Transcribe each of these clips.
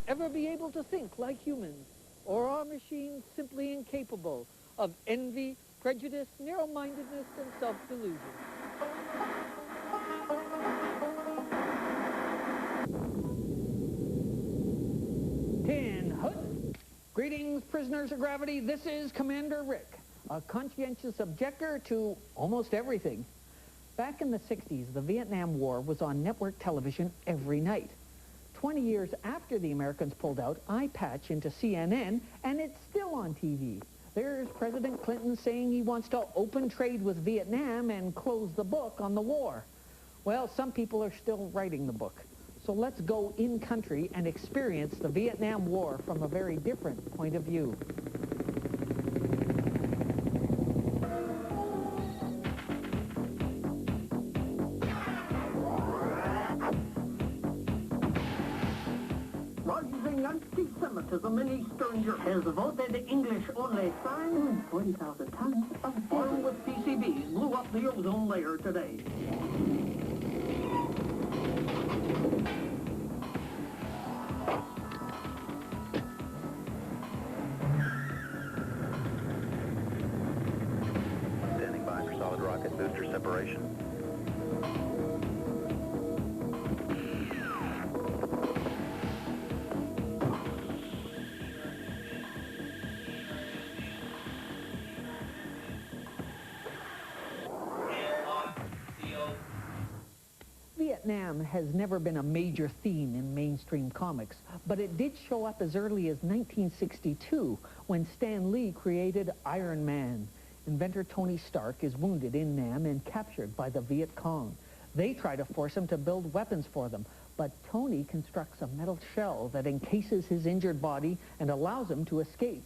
ever be able to think like humans? Or are machines simply incapable of envy, prejudice, narrow-mindedness, and self-delusion? Greetings, prisoners of gravity. This is Commander Rick, a conscientious objector to almost everything. Back in the 60s, the Vietnam War was on network television every night. 20 years after the Americans pulled out, I patch into CNN, and it's still on TV. There's President Clinton saying he wants to open trade with Vietnam and close the book on the war. Well, some people are still writing the book. So let's go in-country and experience the Vietnam War from a very different point of view. Rising anti-Semitism in Eastern Europe has voted English-only sign. 40,000 tons of oil with PCBs blew up the ozone layer today. Standing by for solid rocket booster separation. Vietnam has never been a major theme in mainstream comics, but it did show up as early as 1962 when Stan Lee created Iron Man. Inventor Tony Stark is wounded in Nam and captured by the Viet Cong. They try to force him to build weapons for them, but Tony constructs a metal shell that encases his injured body and allows him to escape.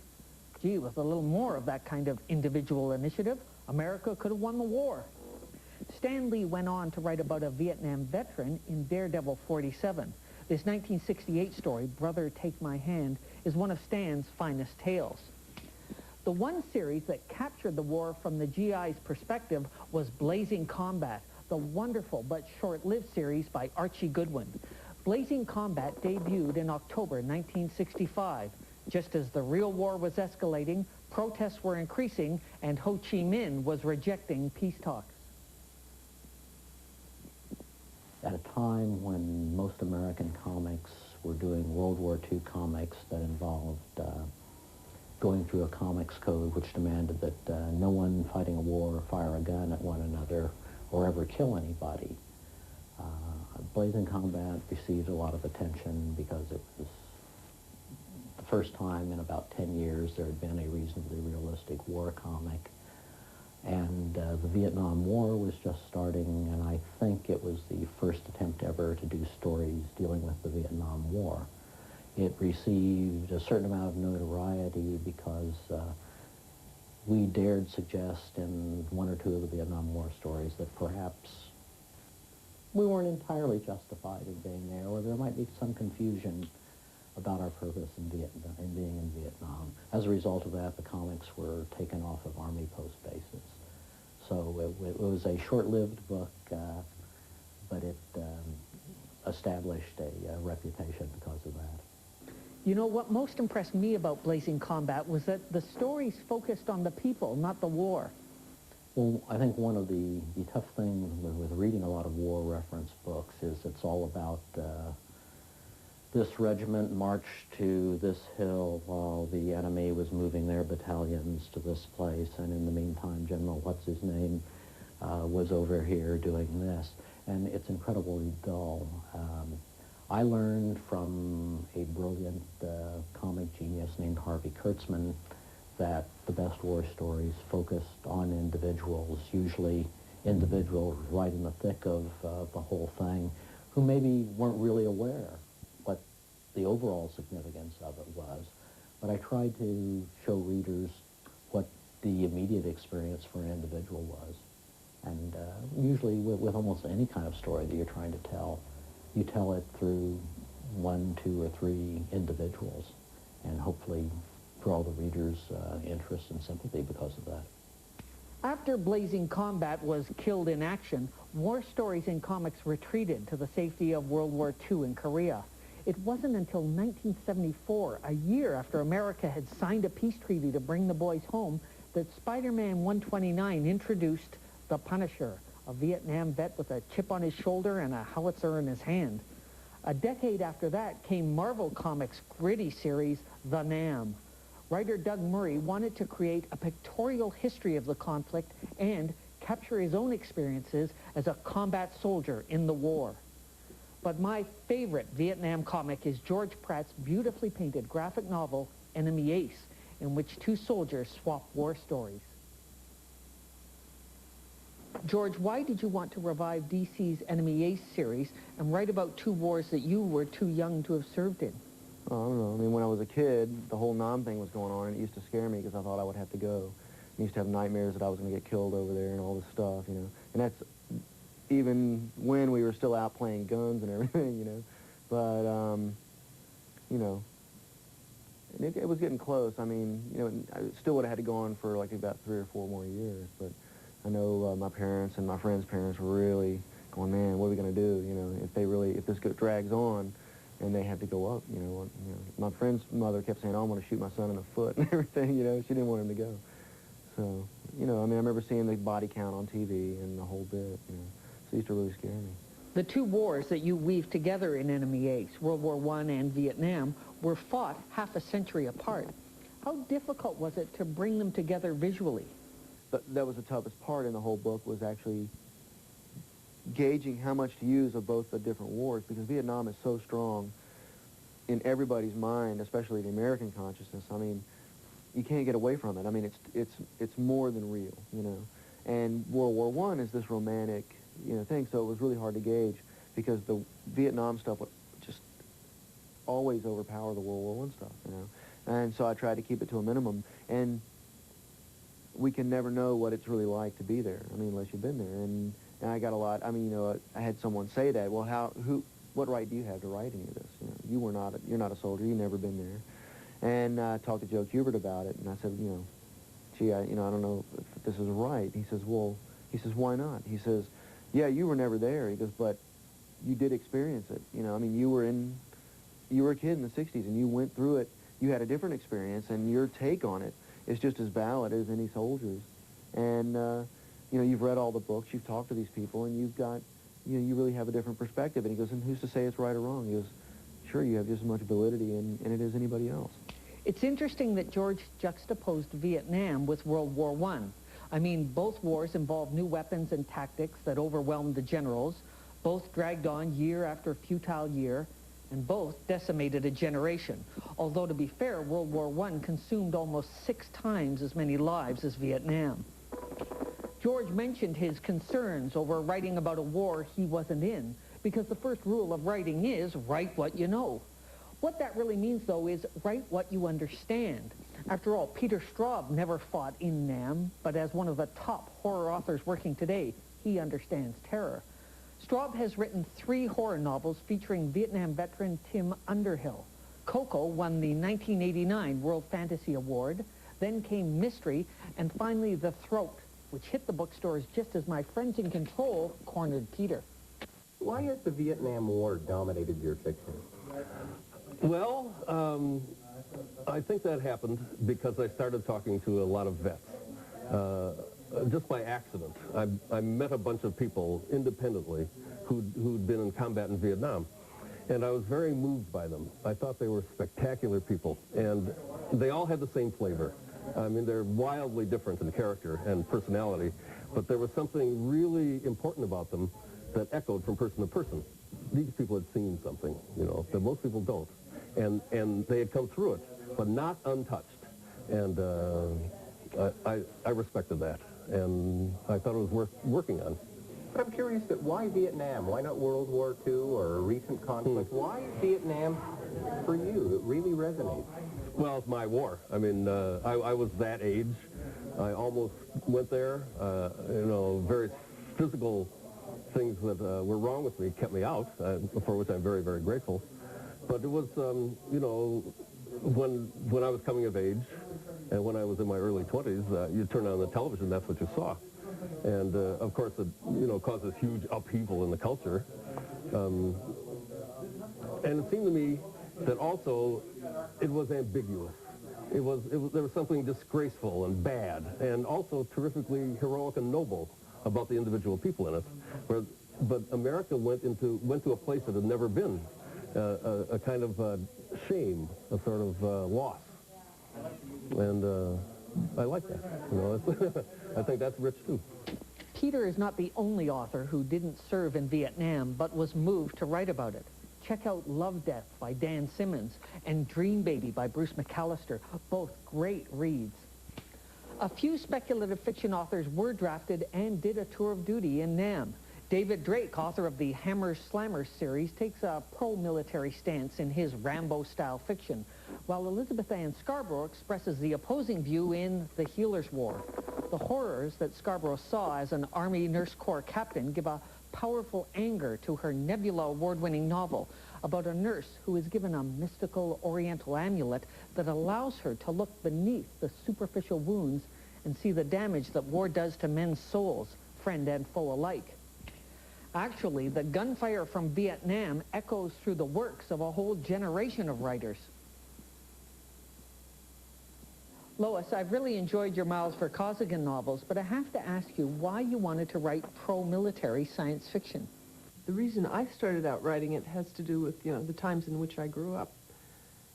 Gee, with a little more of that kind of individual initiative, America could have won the war. Stan Lee went on to write about a Vietnam veteran in Daredevil 47. This 1968 story, Brother Take My Hand, is one of Stan's finest tales. The one series that captured the war from the GI's perspective was Blazing Combat, the wonderful but short-lived series by Archie Goodwin. Blazing Combat debuted in October 1965. Just as the real war was escalating, protests were increasing, and Ho Chi Minh was rejecting peace talks. At a time when most American comics were doing World War II comics that involved going through a comics code which demanded that no one fighting a war fire a gun at one another or ever kill anybody. Blazing Combat received a lot of attention because it was the first time in about 10 years there had been a reasonably realistic war comic. And the Vietnam War was just starting, and I think it was the first attempt ever to do stories dealing with the Vietnam War. It received a certain amount of notoriety because we dared suggest in one or two of the Vietnam War stories that perhaps we weren't entirely justified in being there, or there might be some confusion about our purpose in Vietnam, in being in Vietnam. As a result of that, the comics were taken off of Army post bases. So it was a short-lived book, but it established a reputation because of that. You know, what most impressed me about Blazing Combat was that the stories focused on the people, not the war. Well, I think one of the tough things with reading a lot of war reference books is it's all about this regiment marched to this hill while the enemy was moving their battalions to this place, and in the meantime, General what's-his-name was over here doing this, and it's incredibly dull. I learned from a brilliant comic genius named Harvey Kurtzman that the best war stories focused on individuals, usually individuals right in the thick of the whole thing, who maybe weren't really aware what the overall significance of it was. But I tried to show readers what the immediate experience for an individual was. And usually with almost any kind of story that you're trying to tell, you tell it through 1, 2, or 3 individuals, and hopefully draw the reader's interest and sympathy because of that. After Blazing Combat was killed in action, war stories in comics retreated to the safety of World War II in Korea. It wasn't until 1974, a year after America had signed a peace treaty to bring the boys home, that Spider-Man 129 introduced the Punisher, a Vietnam vet with a chip on his shoulder and a howitzer in his hand. A decade after that came Marvel Comics' gritty series, The Nam. Writer Doug Murray wanted to create a pictorial history of the conflict and capture his own experiences as a combat soldier in the war. But my favorite Vietnam comic is George Pratt's beautifully painted graphic novel, Enemy Ace, in which two soldiers swap war stories. George, why did you want to revive DC's Enemy Ace series and write about two wars that you were too young to have served in? Oh, I don't know. I mean, when I was a kid, the whole Nam thing was going on, and it used to scare me because I thought I would have to go. I used to have nightmares that I was going to get killed over there and all this stuff, you know. And that's even when we were still out playing guns and everything, you know. But, you know, and it was getting close. I mean, you know, I still would have had to go on for like about 3 or 4 more years. But I know my parents and my friends' parents were really going, man, what are we going to do, you know, if this drags on. And they had to go up, you know. My friend's mother kept saying, oh, I'm going to shoot my son in the foot and everything, you know. She didn't want him to go. So, you know, I mean, I remember seeing the body count on TV and the whole bit, you know. So it used to really scare me. The two wars that you weave together in Enemy Ace, World War I and Vietnam, were fought half a century apart. How difficult was it to bring them together visually? That was the toughest part in the whole book, was actually gauging how much to use of both the different wars, because Vietnam is so strong in everybody's mind, especially the American consciousness. I mean, you can't get away from it. I mean, it's more than real, you know. And World War I is this romantic, you know, thing, so it was really hard to gauge because the Vietnam stuff would just always overpower the World War I stuff, you know. And so I tried to keep it to a minimum, and we can never know what it's really like to be there, I mean, unless you've been there. And I got a lot, I mean, you know, I had someone say that, well, what right do you have to write any of this? You know, you're not a soldier, you've never been there. And I talked to Joe Kubert about it, and I said, you know, gee, I don't know if this is right. He says, well, why not? He says, yeah, you were never there. He goes, but you did experience it. You know, I mean, you were a kid in the 60s, and you went through it. You had a different experience, and your take on it is just as valid as any soldier's. And, you know, you've read all the books, you've talked to these people, and you've got, you know, you really have a different perspective. And he goes, and who's to say it's right or wrong? He goes, sure, you have just as much validity in it as anybody else. It's interesting that George juxtaposed Vietnam with World War I. I mean, both wars involved new weapons and tactics that overwhelmed the generals. Both dragged on year after futile year, and both decimated a generation. Although, to be fair, World War I consumed almost 6 times as many lives as Vietnam. George mentioned his concerns over writing about a war he wasn't in, because the first rule of writing is write what you know. What that really means, though, is write what you understand. After all, Peter Straub never fought in Nam, but as one of the top horror authors working today, he understands terror. Straub has written 3 horror novels featuring Vietnam veteran Tim Underhill. Coco won the 1989 World Fantasy Award, then came Mystery, and finally The Throat, which hit the bookstores just as my friends in control cornered Peter. Why has the Vietnam War dominated your fiction? Well, I think that happened because I started talking to a lot of vets. Just by accident. I met a bunch of people independently who'd been in combat in Vietnam, and I was very moved by them. I thought they were spectacular people, and they all had the same flavor. I mean, they're wildly different in character and personality, but there was something really important about them that echoed from person to person. These people had seen something, you know, that most people don't. And they had come through it, but not untouched. And I respected that, and I thought it was worth working on. But I'm curious that why Vietnam? Why not World War II or a recent conflict? Why Vietnam for you? It really resonates. Well, it's my war. I mean, I was that age. I almost went there. You know, various physical things that were wrong with me kept me out, for which I'm very, very grateful. But it was, you know, when I was coming of age and when I was in my early 20s, you turn on the television, that's what you saw. And, of course, it, you know, causes huge upheaval in the culture. And it seemed to me that also it was ambiguous. There was something disgraceful and bad, and also terrifically heroic and noble about the individual people in it. But America went to a place that had never been, a kind of shame, a sort of loss. And I like that. You know, I think that's rich too. Peter is not the only author who didn't serve in Vietnam, but was moved to write about it. Check out Love Death by Dan Simmons and Dream Baby by Bruce McAllister, both great reads. A few speculative fiction authors were drafted and did a tour of duty in Nam. David Drake, author of the Hammers Slammers series, takes a pro-military stance in his Rambo-style fiction, while Elizabeth Ann Scarborough expresses the opposing view in The Healer's War. The horrors that Scarborough saw as an Army Nurse Corps captain give a powerful anger to her Nebula award-winning novel about a nurse who is given a mystical oriental amulet that allows her to look beneath the superficial wounds and see the damage that war does to men's souls, friend and foe alike. Actually, the gunfire from Vietnam echoes through the works of a whole generation of writers. Lois, I've really enjoyed your Miles for Costigan novels, but I have to ask you why you wanted to write pro-military science fiction. The reason I started out writing it has to do with, the times in which I grew up.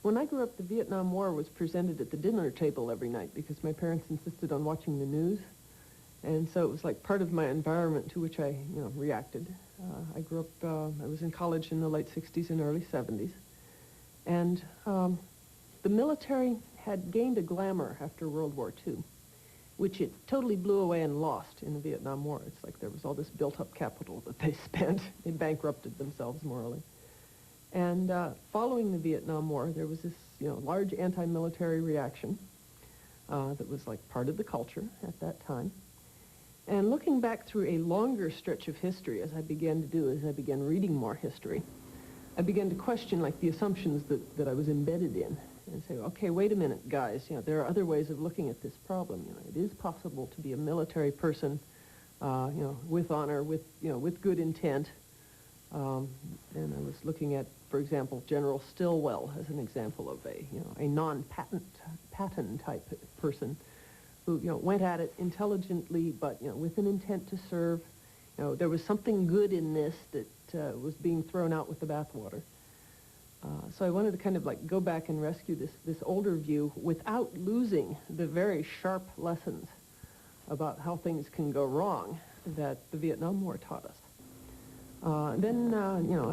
When I grew up, the Vietnam War was presented at the dinner table every night because my parents insisted on watching the news. And so it was like part of my environment to which I, reacted. I grew up, I was in college in the late 60s and early 70s. And the military had gained a glamour after World War II, which it totally blew away and lost in the Vietnam War. It's like there was all this built-up capital that they spent. They bankrupted themselves morally. And following the Vietnam War, there was this, large anti-military reaction that was like part of the culture at that time. And looking back through a longer stretch of history, as I began to do, as I began reading more history, I began to question, like, the assumptions that I was embedded in, and say, okay, wait a minute, guys, there are other ways of looking at this problem. It is possible to be a military person, with honor, with good intent. And I was looking at, for example, General Stilwell as an example of a non-Patton type person who, went at it intelligently, but, with an intent to serve. There was something good in this that was being thrown out with the bathwater. So I wanted to kind of like go back and rescue this older view without losing the very sharp lessons about how things can go wrong that the Vietnam War taught us. Then,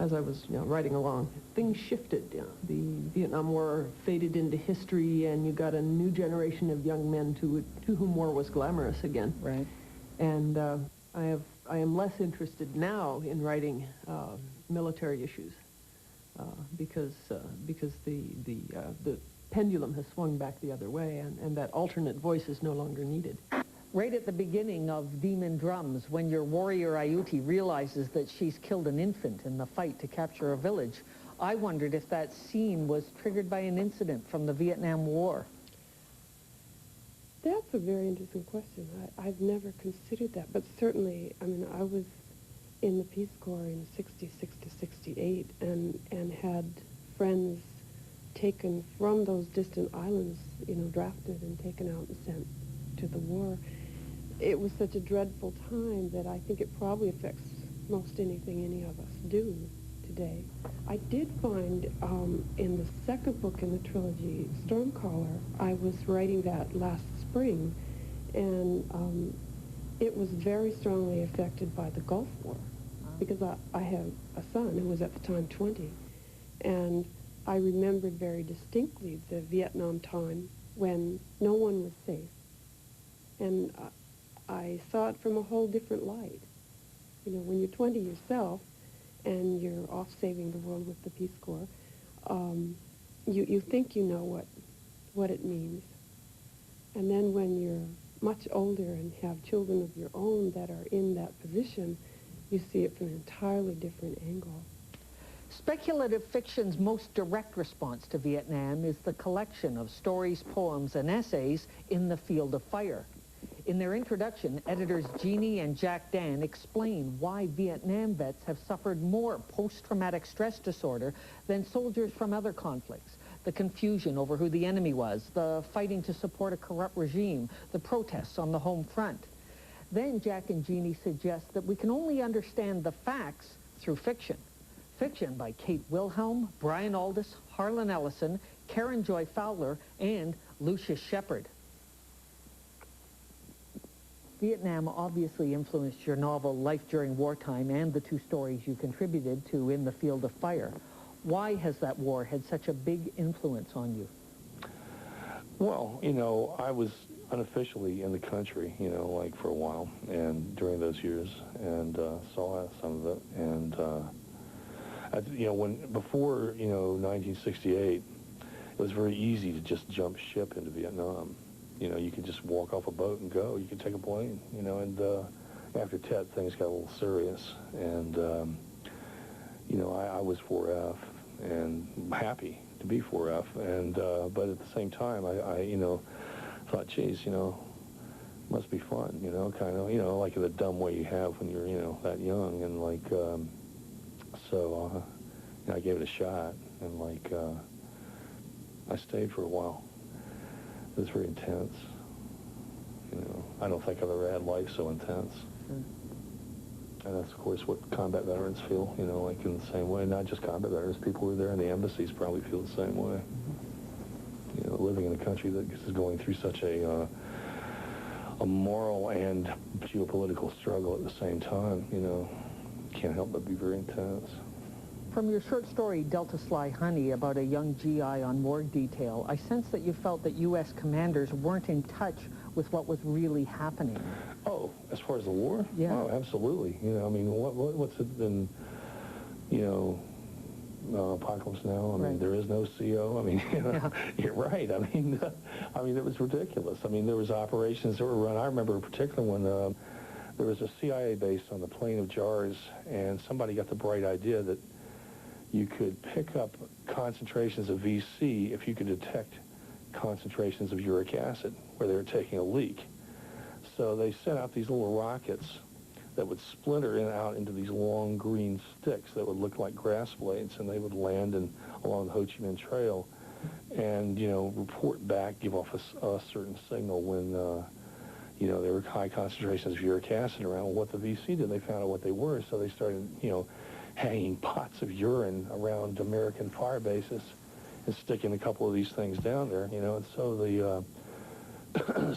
as I was writing along, things shifted. The Vietnam War faded into history, and you got a new generation of young men to whom war was glamorous again. Right. And I am less interested now in writing military issues because the pendulum has swung back the other way, and that alternate voice is no longer needed. Right at the beginning of Demon Drums, when your warrior Ayuti realizes that she's killed an infant in the fight to capture a village, I wondered if that scene was triggered by an incident from the Vietnam War. That's a very interesting question. I've never considered that, but certainly, I was in the Peace Corps in 66 to 68 and had friends taken from those distant islands, drafted and taken out and sent to the war. It was such a dreadful time that I think it probably affects most anything any of us do today. I did find in the second book in the trilogy, Stormcaller, I was writing that last spring, and it was very strongly affected by the Gulf War, because I have a son who was at the time 20, and I remembered very distinctly the Vietnam time when no one was safe. And I saw it from a whole different light. When you're 20 yourself and you're off saving the world with the Peace Corps, you think you know what it means. And then when you're much older and have children of your own that are in that position, you see it from an entirely different angle. Speculative fiction's most direct response to Vietnam is the collection of stories, poems, and essays In the Field of Fire. In their introduction, editors Jeannie and Jack Dan explain why Vietnam vets have suffered more post-traumatic stress disorder than soldiers from other conflicts. The confusion over who the enemy was, the fighting to support a corrupt regime, the protests on the home front. Then Jack and Jeannie suggest that we can only understand the facts through fiction. Fiction by Kate Wilhelm, Brian Aldiss, Harlan Ellison, Karen Joy Fowler, and Lucius Shepard. Vietnam obviously influenced your novel Life During Wartime and the two stories you contributed to In the Field of Fire. Why has that war had such a big influence on you? Well, you know, I was unofficially in the country, you know, like for a while, and during those years, and saw some of it. And, you know, before, you know, 1968, it was very easy to just jump ship into Vietnam. You know, you could just walk off a boat and go. You could take a plane, you know, and after Tet, things got a little serious. And, you know, I was 4F and happy to be 4F. And, but at the same time, I you know, thought, geez, you know, must be fun, you know, kind of, you know, like the dumb way you have when you're, you know, that young. And, like, so you know, I gave it a shot. And, like, I stayed for a while. It was very intense. You know, I don't think I've ever had life so intense. And that's, of course, what combat veterans feel, you know, like in the same way. Not just combat veterans, people who are there in the embassies probably feel the same way. You know, living in a country that is going through such a moral and geopolitical struggle at the same time, you know, can't help but be very intense. From your short story, Delta Sly Honey, about a young GI on morgue detail, I sense that you felt that U.S. commanders weren't in touch with what was really happening. Oh, as far as the war? Yeah. Oh, absolutely. You know, I mean, what's it been, you know, Apocalypse Now? I mean, there is no CO. I mean, you know, yeah. You're right. I mean, it was ridiculous. I mean, there was operations that were run. I remember a particular one. There was a CIA base on the Plain of Jars, and somebody got the bright idea that you could pick up concentrations of VC if you could detect concentrations of uric acid where they were taking a leak. So they sent out these little rockets that would splinter in and out into these long green sticks that would look like grass blades, and they would land along the Ho Chi Minh Trail and, you know, report back, give off a certain signal when, you know, there were high concentrations of uric acid around. Well, what the VC did, they found out what they were, so they started, you know, hanging pots of urine around American fire bases and sticking a couple of these things down there, you know, and so the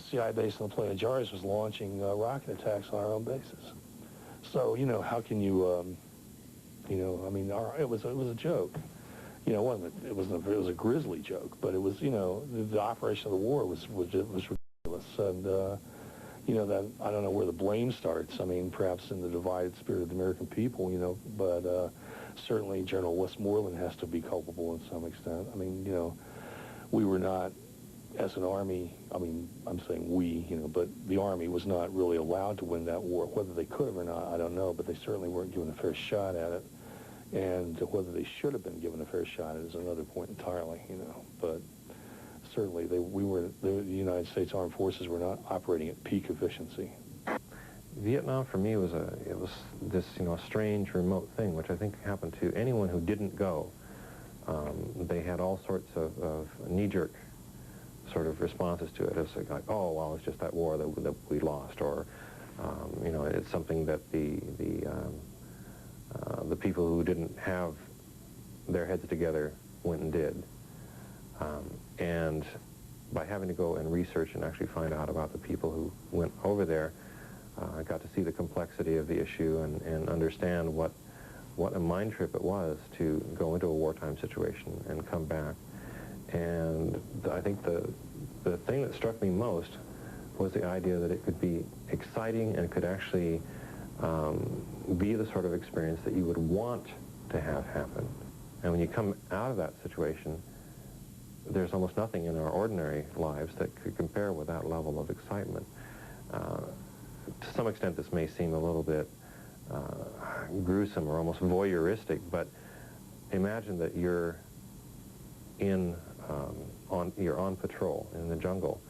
CIA base on the Plain of Jars was launching rocket attacks on our own bases. So, you know, how can you, you know, I mean, it was a joke. You know, it was a grisly joke, but it was, you know, the operation of the war was ridiculous. And, you know, that, I don't know where the blame starts. I mean, perhaps in the divided spirit of the American people, you know, but certainly General Westmoreland has to be culpable in some extent. I mean, you know, we were not, as an Army, I mean, I'm saying we, you know, but the Army was not really allowed to win that war. Whether they could have or not, I don't know, but they certainly weren't given a fair shot at it. And whether they should have been given a fair shot at it is another point entirely, you know, but certainly the United States Armed Forces were not operating at peak efficiency. Vietnam for me was this, you know, strange remote thing, which I think happened to anyone who didn't go. They had all sorts of knee-jerk sort of responses to it. It's like, oh, well, it's just that war that we lost, or you know, it's something that the people who didn't have their heads together went and did. And by having to go and research and actually find out about the people who went over there, I got to see the complexity of the issue and understand what a mind trip it was to go into a wartime situation and come back. And I think the thing that struck me most was the idea that it could be exciting and could actually be the sort of experience that you would want to have happen. And when you come out of that situation, there's almost nothing in our ordinary lives that could compare with that level of excitement. To some extent, this may seem a little bit gruesome or almost voyeuristic, but imagine that you're on patrol in the jungle,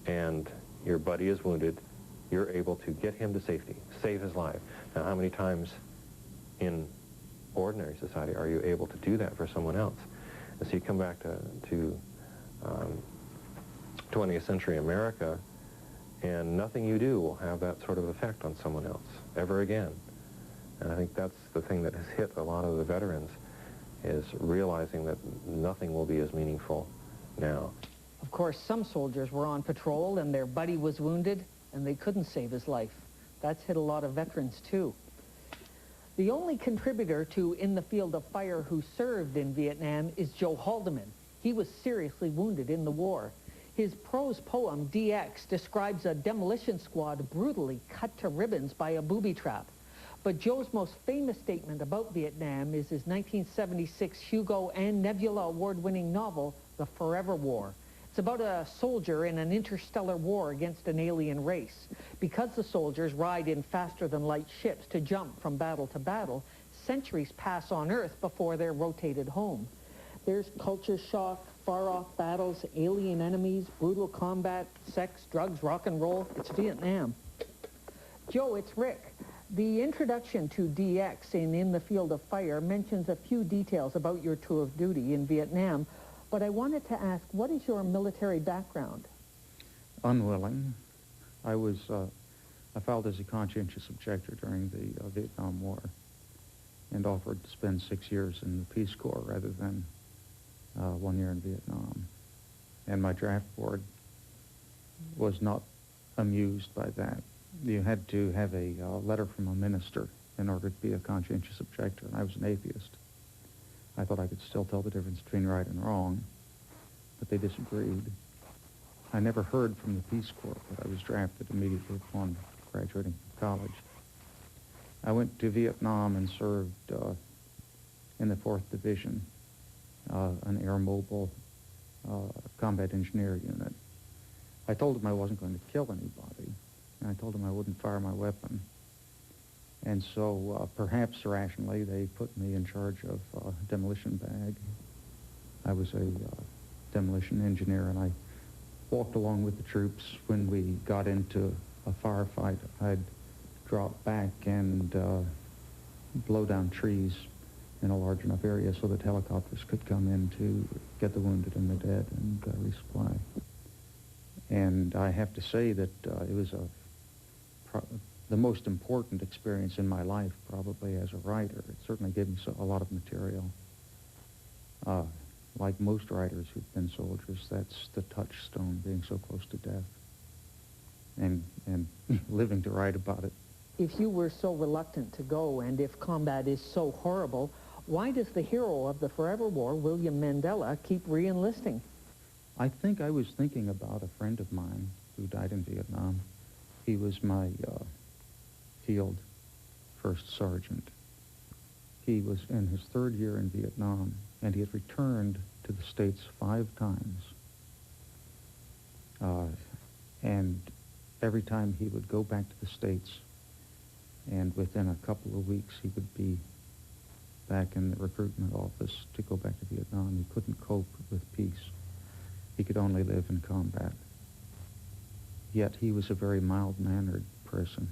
and your buddy is wounded, you're able to get him to safety, save his life. Now, how many times in ordinary society are you able to do that for someone else? And so you come back to 20th century America, and nothing you do will have that sort of effect on someone else ever again. And I think that's the thing that has hit a lot of the veterans, is realizing that nothing will be as meaningful now. Of course, some soldiers were on patrol and their buddy was wounded and they couldn't save his life. That's hit a lot of veterans too. The only contributor to In the Field of Fire who served in Vietnam is Joe Haldeman. He was seriously wounded in the war. His prose poem, DX, describes a demolition squad brutally cut to ribbons by a booby trap. But Joe's most famous statement about Vietnam is his 1976 Hugo and Nebula award-winning novel, The Forever War. It's about a soldier in an interstellar war against an alien race. Because the soldiers ride in faster-than-light ships to jump from battle to battle, centuries pass on Earth before they're rotated home. There's culture shock, far-off battles, alien enemies, brutal combat, sex, drugs, rock and roll. It's Vietnam. Joe, it's Rick. The introduction to DX in the Field of Fire mentions a few details about your tour of duty in Vietnam, but I wanted to ask, what is your military background? Unwilling. I filed as a conscientious objector during the Vietnam War and offered to spend 6 years in the Peace Corps rather than 1 year in Vietnam. And my draft board was not amused by that. You had to have a letter from a minister in order to be a conscientious objector, and I was an atheist. I thought I could still tell the difference between right and wrong, but they disagreed. I never heard from the Peace Corps, but I was drafted immediately upon graduating from college. I went to Vietnam and served in the 4th Division, an air mobile combat engineer unit. I told them I wasn't going to kill anybody, and I told them I wouldn't fire my weapon. And so, perhaps irrationally, they put me in charge of a demolition bag. I was a demolition engineer, and I walked along with the troops. When we got into a firefight, I'd drop back and blow down trees in a large enough area so that helicopters could come in to get the wounded and the dead and resupply. And I have to say that it was the most important experience in my life, probably as a writer. It certainly gave me a lot of material. Like most writers who've been soldiers, that's the touchstone, being so close to death and living to write about it. If you were so reluctant to go, and if combat is so horrible, why does the hero of the Forever War, William Mandela, keep re-enlisting? I think I was thinking about a friend of mine who died in Vietnam. He was my field first sergeant. He was in his 3rd year in Vietnam, and he had returned to the States 5 times. And every time he would go back to the States, and within a couple of weeks he would be back in the recruitment office to go back to Vietnam. He couldn't cope with peace. He could only live in combat. Yet he was a very mild-mannered person.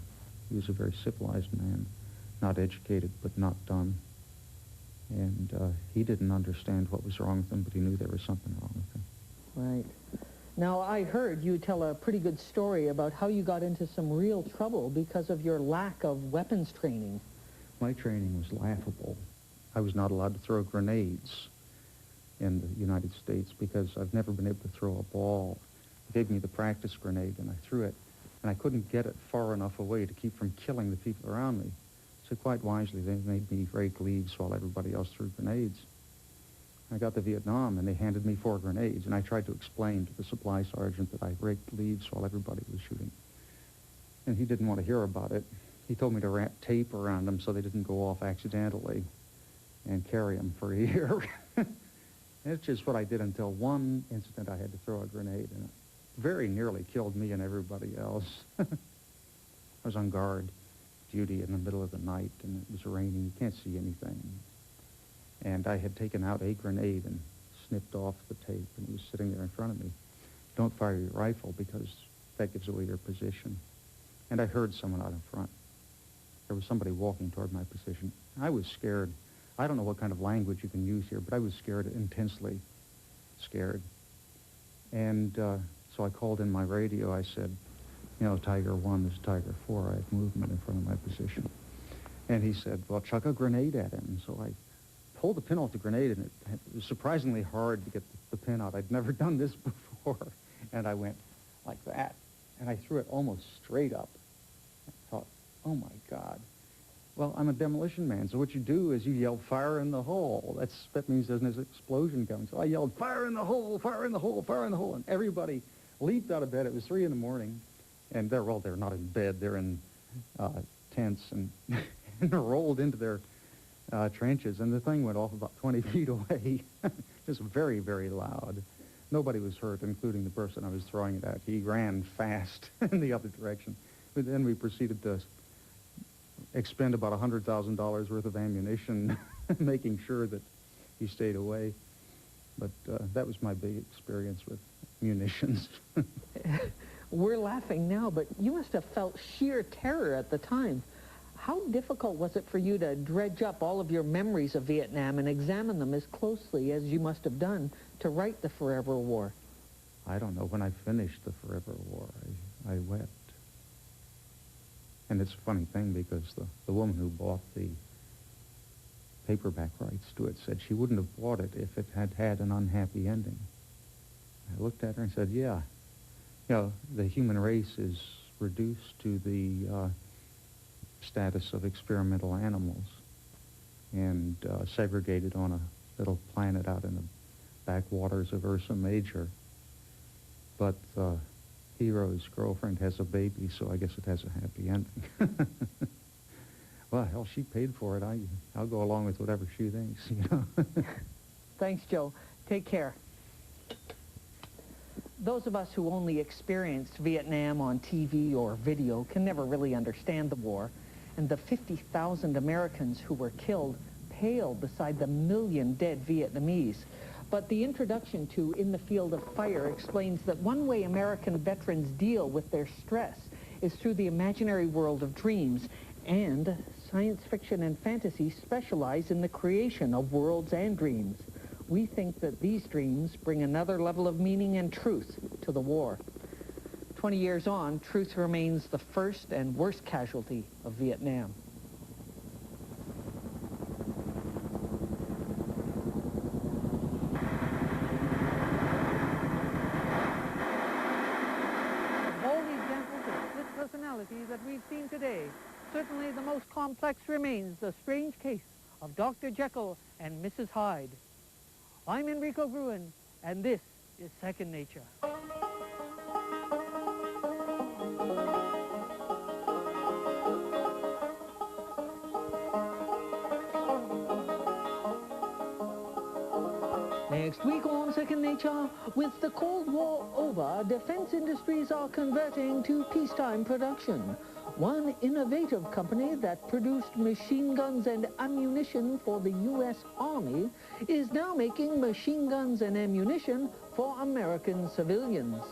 He was a very civilized man, not educated, but not dumb. And he didn't understand what was wrong with him, but he knew there was something wrong with him. Right. Now, I heard you tell a pretty good story about how you got into some real trouble because of your lack of weapons training. My training was laughable. I was not allowed to throw grenades in the United States because I've never been able to throw a ball. They gave me the practice grenade, and I threw it, and I couldn't get it far enough away to keep from killing the people around me. So quite wisely, they made me rake leaves while everybody else threw grenades. I got to Vietnam, and they handed me 4 grenades, and I tried to explain to the supply sergeant that I raked leaves while everybody was shooting. And he didn't want to hear about it. He told me to wrap tape around them so they didn't go off accidentally and carry them for a year. That's just what I did until one incident I had to throw a grenade, and it very nearly killed me and everybody else. I was on guard duty in the middle of the night, and it was raining. You can't see anything. And I had taken out a grenade and snipped off the tape, and it was sitting there in front of me. Don't fire your rifle because that gives away your position. and I heard someone out in front. There was somebody walking toward my position. I was scared. I don't know what kind of language you can use here, but I was scared, intensely scared. And so I called in my radio. I said, you know, Tiger 1, this is Tiger 4. I have movement in front of my position. And he said, well, chuck a grenade at him. And so I pulled the pin off the grenade, and it was surprisingly hard to get the pin out. I'd never done this before. And I went like that, and I threw it almost straight up. I thought, oh, my God. Well, I'm a demolition man, so what you do is you yell, fire in the hole. That means there's an explosion coming. So I yelled, fire in the hole, fire in the hole, fire in the hole. And everybody leaped out of bed. It was 3 in the morning. And they're not in bed. They're in tents and, and rolled into their trenches. And the thing went off about 20 feet away. Just very, very loud. Nobody was hurt, including the person I was throwing it at. He ran fast in the other direction. But then we proceeded to expend about $100,000 worth of ammunition, making sure that he stayed away. But that was my big experience with munitions. We're laughing now, but you must have felt sheer terror at the time. How difficult was it for you to dredge up all of your memories of Vietnam and examine them as closely as you must have done to write The Forever War? I don't know. When I finished The Forever War, I wept. And it's a funny thing because the woman who bought the paperback rights to it said she wouldn't have bought it if it had had an unhappy ending. I looked at her and said, yeah, you know, the human race is reduced to the status of experimental animals and segregated on a little planet out in the backwaters of Ursa Major. But hero's girlfriend has a baby, so I guess it has a happy ending. Well, hell, she paid for it. I'll go along with whatever she thinks, you know. Thanks, Joe. Take care. Those of us who only experienced Vietnam on TV or video can never really understand the war, and the 50,000 Americans who were killed pale beside the million dead Vietnamese. But the introduction to In the Field of Fire explains that one way American veterans deal with their stress is through the imaginary world of dreams, and science fiction and fantasy specialize in the creation of worlds and dreams. We think that these dreams bring another level of meaning and truth to the war. 20 years on, truth remains the first and worst casualty of Vietnam. That we've seen today, certainly the most complex remains the strange case of Dr. Jekyll and Mrs. Hyde. I'm Enrico Gruen, and this is Second Nature. Next week on Second Nature, with the Cold War over, defense industries are converting to peacetime production. One innovative company that produced machine guns and ammunition for the U.S. Army is now making machine guns and ammunition for American civilians.